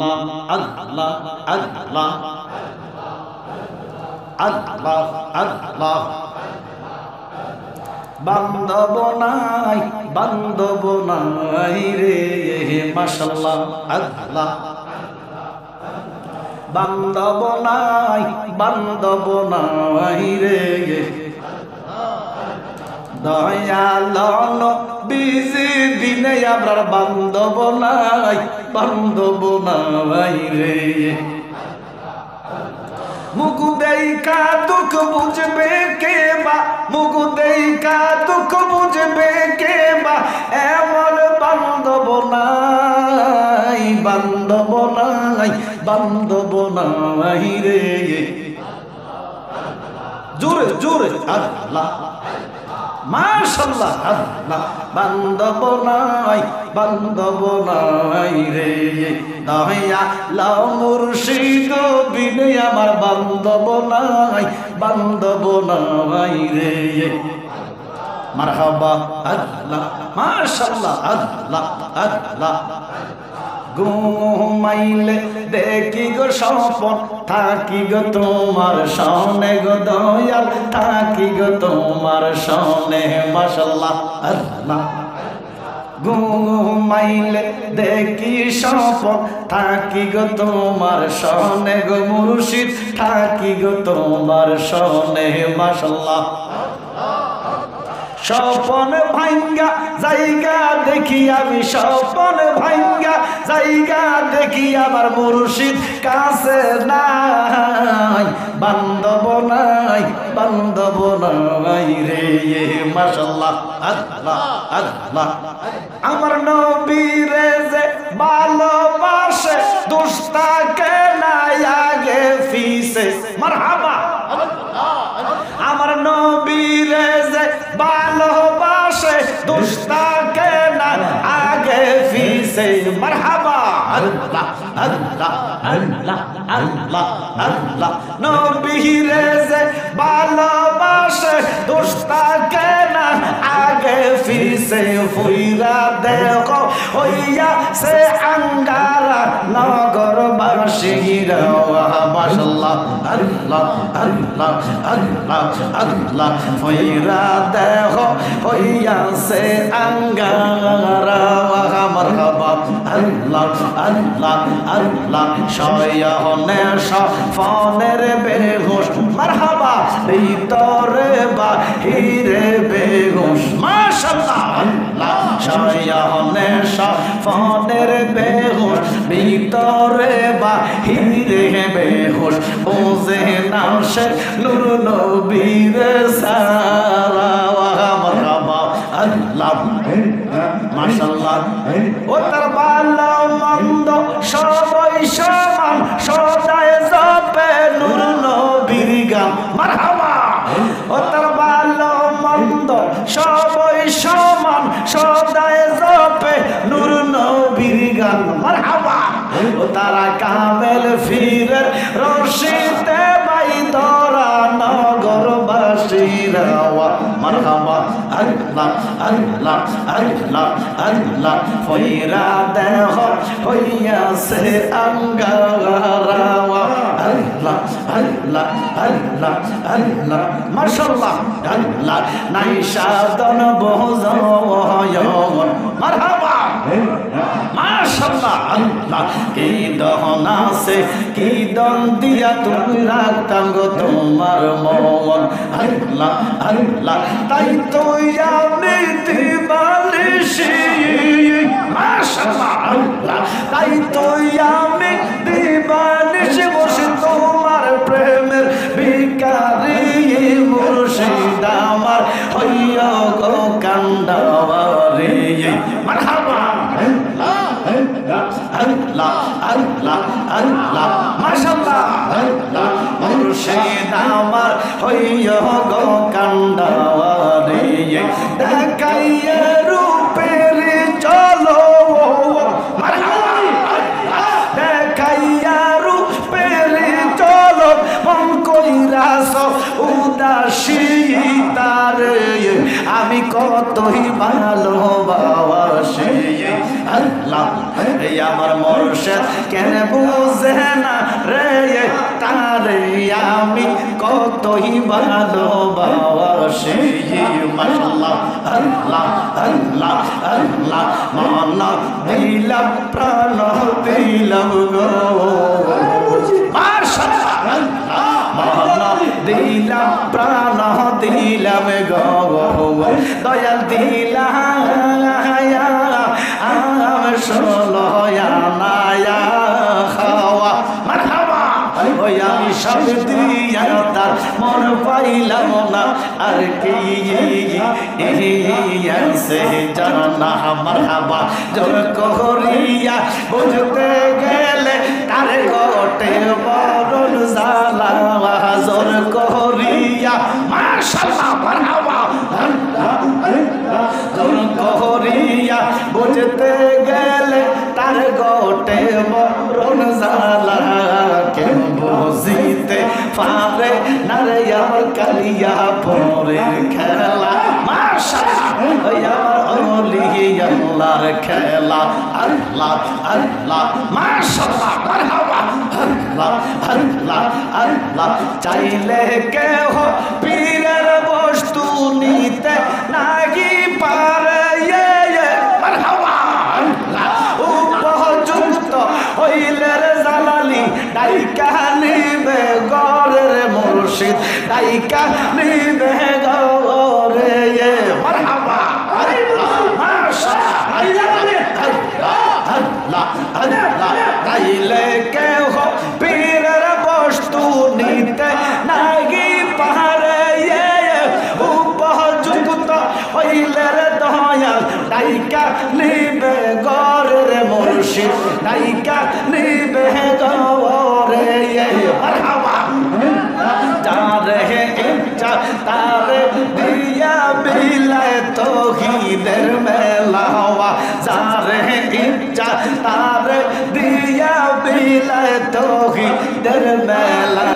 আল্লাহ আল্লাহ আল্লাহ আল্লাহ বান্ধব নাই রে মাশাআল্লাহ আল্লাহ বান্ধব নাই রে দয়াল বিজি বিনে আমার বান্ধব নাই রে মুখ দেখা দুঃখ বুঝবে কে বা মুখ দেখা দুঃখ বুঝবে কে বা এমন বান্ধব নাই রে জোরে জোরে আল্লাহ মাশাআল্লাহ আল্লাহ বান্ধব নাই রে দয়া লাও মুর্শিদ বিনে আমার বান্ধব নাই রে মারহাবা আল্লাহ মাশাআল্লাহ আল্লাহ আল্লাহ ঘুমাইলে দেখি গো স্বপন থাকি গো তোমার সনে গো দয়াল থাকি গো তোমার সনে মাশাআল্লাহ আল্লাহ ঘুমাইলে দেখি স্বপন থাকি গো তোমার সনে গো মুর্শিদ থাকি গো তোমার সনে মাশাআল্লাহ স্বপন ভাঙ্গা জায়গা দেখি আমি স্বপন ভাঙ্গা জায়গা দেখি আমার মুর্শিদ কাছে নাই বান্ধব নাই রে মাশাআল্লাহ আল্লাহ আল্লাহ আমার নবীরে যে ভালোবাসে দুস্তাকে না আগে ফিসে মারহাবা আমার নবীরে যে ভালোবাসে দুস্তাকে না আগে ফিসে মারহাবা আল্লাহ আল্লাহ আল্লাহ আল্লাহ আল্লাহ নবীরে যে ভালোবাসে দুস্তাকে না আগে ফিসে ফুইরা দেখো হইয়া সে আঙ্গারা নগরবাসীরা মাশাআল্লাহ আল্লাহ আল্লাহ আল্লাহ আল্লাহ ফুইরা দেখো হইয়া সে আঙ্গারা মারহাবা আল্লাহ আল্লাহ আল্লাহ শয়নে সফনের বেহুশ মারহাবা ভিতরে বাহিরে বেহুশ মাশাআল্লাহ আল্লাহ শয়নে সফনের বেহুশ ভিতরে বাহিরে বেহুশ বুঝে না সে নূর নবীর সারা মারহাবা আল্লাহ মাশাআল্লাহ ও তার ভালো মন্দ সবাই সমান সদায় জপে নূর নবীর গান মারহাবা ও তার ভালো মন্দ সবাই সমান সদায় জপে নূর নবীর গান মারহাবা ও তারা কামেল ফিরের রশিতে বাই ধরা নগরবাসীরা মারহাবা আল্লাহ আল্লাহ আল্লাহ আল্লাহ ফইরা দেহ হইয়াছে আঙ্গারা আল্লাহ আল্লাহ আল্লাহ আল্লাহ মাশাআল্লাহ আল্লাহ নাই সাধন বহুজন মারহাবা মাশাআল্লাহ আল্লাহ কি দহন আছে কি দন দিয়া তুমি রাখতাম গো তোমার মন আল্লাহ আল্লাহ তাই তো আমি দিবালিশি মাশাআল্লাহ আল্লাহ তাই তো আমি দিবালিশি বসে তোমার প্রেমের ভিখারি মুর্শিদ আমার হইয়া গো কান্দাওয়ারে মারহাবা আল্লাহ আল্লাহ আল্লাহ মাশাআল্লাহ আল্লাহ মুর্শিদ আমার হইয়া গো কান্দাওয়ারে দেখাইয়া রূপের চলো মারহাবা দেখাইয়া রূপের চলো মন কইরাস উদাসী তারে আমি কতই ভালোবাসি আল্লাহ এই আমার মুর্শিদ কেন বুঝে না রে তারে আমি কতই ভালোবাসি মাশাআল্লাহ আল্লাহ আল্লাহ আল্লাহ মন দিলাম প্রাণ দিলাম গো মাশাআল্লাহ মন দিলাম প্রাণ দিলাম গো দয়াল দিলাম ষোলয়া খাওয়া মারহাবা ওই আমি সব দিয়া তার মন পাইলাম না আর কি সে জানা মারহাবা জোর করিয়া বুঝতে গেলে তার গোটে বরণ জালা জোর করিয়া মাশাআল্লাহ মারহাবা জোর করিয়া বুঝতে গেলে তার গোটে বরণ জালা কেন বুঝিতে পারে না রে আমার কালিয়া পরের খেলা মাশাআল্লাহ আমার ওলি আল্লাহর খেলা আল্লাহ আল্লাহ মাশাআল্লাহ মারহাবা আল্লাহ আল্লাহ আল্লাহ চাইলে কেহ পীরের বস্তু নিতে নাহি পারে মারহাবা আল্লাহ উপযুক্ত হইলে জালালি ডাইকা নিবে গরের মুর্শিদ ডাইকা নিবে গরে মারহাবা আল্লাহ মাশাআল্লাহ আল্লাহ আল্লাহ তাইলে কেহ পীরের বস্তু নিতে নাহি পারে উপযুক্ত হইলে দয়াল ডাইকা নিবে গরের মুর্শিদ ডাইকা নিবে গরে মারহাবা যারে ইচ্ছা তারে দিয়া বিলায় তৌহিদের মেলাওয়া যারে ইচ্ছা তারে দিয়া বিলায় তৌহিদের মেলা